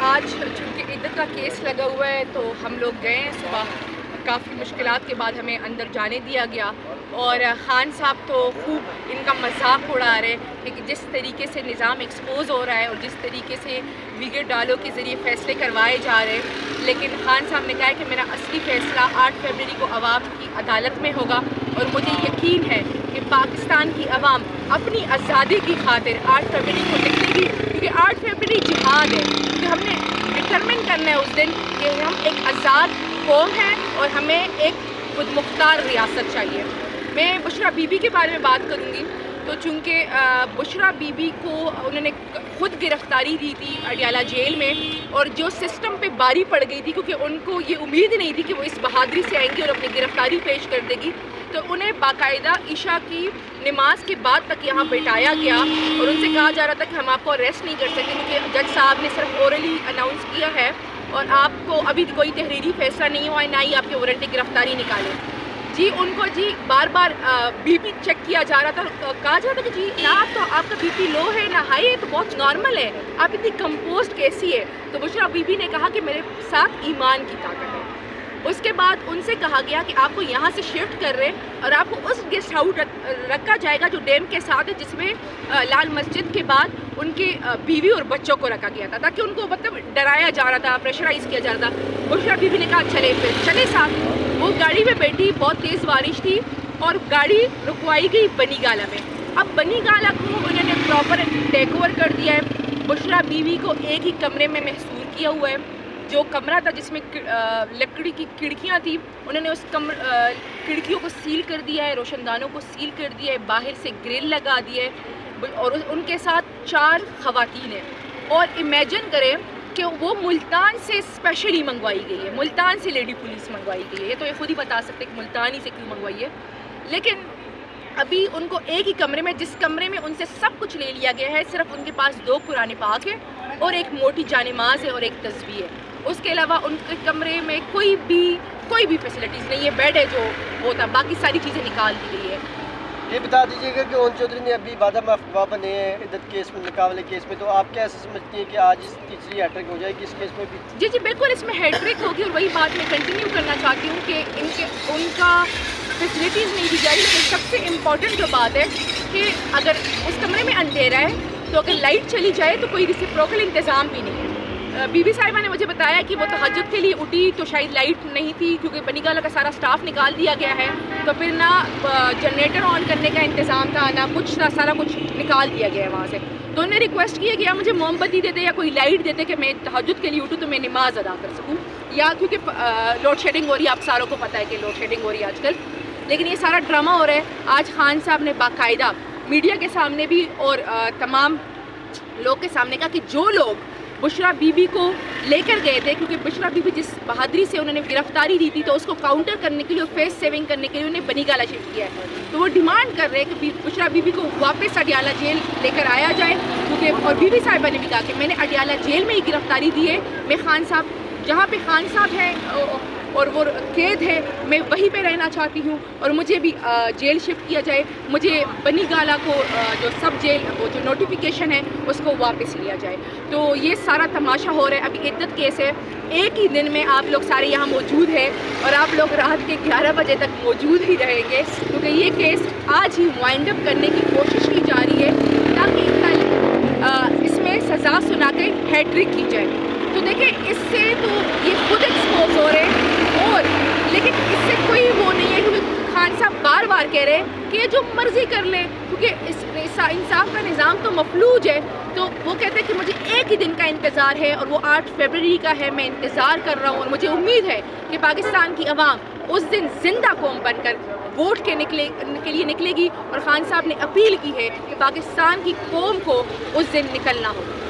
آج چونکہ عدت کا کیس لگا ہوا ہے تو ہم لوگ گئے ہیں صبح، کافی مشکلات کے بعد ہمیں اندر جانے دیا گیا، اور خان صاحب تو خوب ان کا مذاق اڑا رہے کہ جس طریقے سے نظام ایکسپوز ہو رہا ہے اور جس طریقے سے ویگے ڈالو کے ذریعے فیصلے کروائے جا رہے ہیں، لیکن خان صاحب نے کہا کہ میرا اصلی فیصلہ 8 فروری کو عوام کی عدالت میں ہوگا، اور مجھے یقین ہے کہ پاکستان کی عوام اپنی آزادی کی خاطر 8 فروری کو نکلے گی، کیونکہ 8 فروری جہاد ہے، کیونکہ ہم نے ڈٹرمن کرنا ہے اس دن کہ ہم ایک آزاد قوم ہیں اور ہمیں ایک خود مختار ریاست چاہیے۔ میں بشرا بی بی کے بارے میں بات کروں گی، تو چونکہ بشرا بی بی کو انہوں نے خود گرفتاری دی تھی اڈیالہ جیل میں، اور جو سسٹم پہ باری پڑ گئی تھی کیونکہ ان کو یہ امید نہیں تھی کہ وہ اس بہادری سے آئیں گی اور اپنی گرفتاری پیش کر دے گی، تو انہیں باقاعدہ عشاء کی نماز کے بعد تک یہاں بٹھایا گیا، اور ان سے کہا جا رہا تھا کہ ہم آپ کو اریسٹ نہیں کر سکتے کیونکہ جج صاحب نے صرف اورلی اناؤنس کیا ہے اور آپ کو ابھی کوئی تحریری فیصلہ نہیں ہوا ہے، نہ ہی آپ کے وارنٹ گرفتاری نکالے۔ جی ان کو جی بار بار بی پی چیک کیا جا رہا تھا، کہا جا رہا تھا کہ جی نہ آپ کا بی پی لو ہے نہ ہائی ہے، تو بہت نارمل ہے، آپ اتنی کمپوزڈ کیسی ہے؟ تو بشرا بی بی نے کہا کہ میرے ساتھ ایمان کی طاقت ہے۔ اس کے بعد ان سے کہا گیا کہ آپ کو یہاں سے شفٹ کر رہے ہیں اور آپ کو اس گیسٹ ہاؤس رکھا جائے گا جو ڈیم کے ساتھ ہے، جس میں لال مسجد کے بعد ان کی بیوی اور بچوں کو رکھا گیا تھا، تاکہ ان کو مطلب ڈرایا جا رہا تھا، پریشرائز کیا جا رہا تھا۔ بشرا بی بی نے کہا چلے پھر چلے ساتھ، وہ گاڑی میں بیٹھی، بہت تیز بارش تھی اور گاڑی رکوائی گئی بنی گالا میں۔ اب بنی گالا کو انہوں نے پراپر ٹیک اوور کر دیا ہے، بشرا بیوی کو ایک ہی کمرے میں محصور کیا ہوا ہے، جو کمرہ تھا جس میں لکڑی کی کھڑکیاں تھیں، انہوں نے اس کھڑکیوں کو سیل کر دیا ہے، روشن دانوں کو سیل کر دیا ہے، باہر سے گرل لگا دی ہے، اور ان کے ساتھ 4 خواتین ہیں۔ اور امیجن کریں کہ وہ ملتان سے اسپیشلی منگوائی گئی ہے، ملتان سے لیڈی پولیس منگوائی گئی ہے، یہ تو یہ خود ہی بتا سکتے کہ ملتان ہی سے کیوں منگوائی ہے، لیکن ابھی ان کو ایک ہی کمرے میں، جس کمرے میں ان سے سب کچھ لے لیا گیا ہے، صرف ان کے پاس 2 قرآن پاک ہے اور ایک موٹی جانماز ہے اور ایک تسبیح ہے، اس کے علاوہ ان کے کمرے میں کوئی بھی فیسلٹیز نہیں ہے، بیڈ ہے جو ہوتا، باقی ساری چیزیں نکال دی گئی ہے۔ یہ بتا دیجیے گا کہ اون چودھری نے ابھی وعدہ مفوا بنے ہیں عدت کیس میں، نکاح والے کیس میں، تو آپ کیسے سمجھتی ہیں کہ آج اس تیسری ہیٹرک ہو جائے گی اس کیس میں بھی؟ جی بالکل، اس میں ہیٹرک ہوگی، اور وہی بات میں کنٹینیو کرنا چاہتی ہوں کہ ان کا فیسلٹیز نہیں دی جائے، لیکن سب سے امپورٹنٹ جو بات ہے کہ اگر اس کمرے میں اندھیرا ہے تو اگر لائٹ چلی جائے تو کوئی ریسیپروکل انتظام بھی نہیں ہے۔ بی بی صاحبہ نے مجھے بتایا کہ وہ تہجد کے لیے اٹھی تو شاید لائٹ نہیں تھی کیونکہ بنی گالا کا سارا سٹاف نکال دیا گیا ہے، تو پھر نہ جنریٹر آن کرنے کا انتظام تھا، نہ کچھ تھا، سارا کچھ نکال دیا گیا ہے وہاں سے، تو انہوں نے ریکویسٹ کیا کہ یا مجھے موم بتی دے دے یا کوئی لائٹ دے دے کہ میں تہجد کے لیے اٹھوں تو میں نماز ادا کر سکوں، یا کیونکہ لوڈ شیڈنگ ہو رہی ہے، آپ ساروں کو پتہ ہے کہ لوڈ شیڈنگ ہو رہی ہے آج کل، لیکن یہ سارا ڈرامہ ہو رہا ہے۔ آج خان صاحب نے باقاعدہ میڈیا کے سامنے بھی اور تمام لوگ کے سامنے کہا کہ جو لوگ بشرا بی بی کو لے کر گئے تھے، کیونکہ بشرا بی بی جس بہادری سے انہوں نے گرفتاری دی تھی تو اس کو کاؤنٹر کرنے کے لیے اور فیس سیونگ کرنے کے لیے انہیں بنی گالا شفٹ کیا ہے، تو وہ ڈیمانڈ کر رہے ہیں کہ بشرا بی بی کو واپس اڈیالہ جیل لے کر آیا جائے، کیونکہ اور بی بی صاحبہ نے بھی کہا کہ میں نے اڈیالہ جیل میں ہی گرفتاری دی ہے، میں خان صاحب جہاں پہ خان صاحب ہیں اور وہ قید ہے میں وہیں پہ رہنا چاہتی ہوں، اور مجھے بھی جیل شفٹ کیا جائے، مجھے بنی گالا کو جو سب جیل وہ جو نوٹیفیکیشن ہے اس کو واپس لیا جائے۔ تو یہ سارا تماشا ہو رہا ہے، ابھی عدت کیس ہے، ایک ہی دن میں آپ لوگ سارے یہاں موجود ہیں اور آپ لوگ رات کے 11 بجے تک موجود ہی رہیں گے، کیونکہ یہ کیس آج ہی وائنڈ اپ کرنے کی کوشش کی جا رہی ہے تاکہ کل اس میں سزا سنا کے ہیٹرک کی جائے۔ تو دیکھیں اس سے تو یہ خود ایکسپوز ہو رہے ہیں، اور لیکن اس سے کوئی وہ نہیں ہے کیونکہ خان صاحب بار بار کہہ رہے ہیں کہ جو مرضی کر لیں، کیونکہ انصاف کا نظام تو مفلوج ہے، تو وہ کہتے ہیں کہ مجھے ایک ہی دن کا انتظار ہے اور وہ 8 فروری کا ہے، میں انتظار کر رہا ہوں، اور مجھے امید ہے کہ پاکستان کی عوام اس دن زندہ قوم بن کر ووٹ کے لیے نکلے گی، اور خان صاحب نے اپیل کی ہے کہ پاکستان کی قوم کو اس دن نکلنا ہوگا۔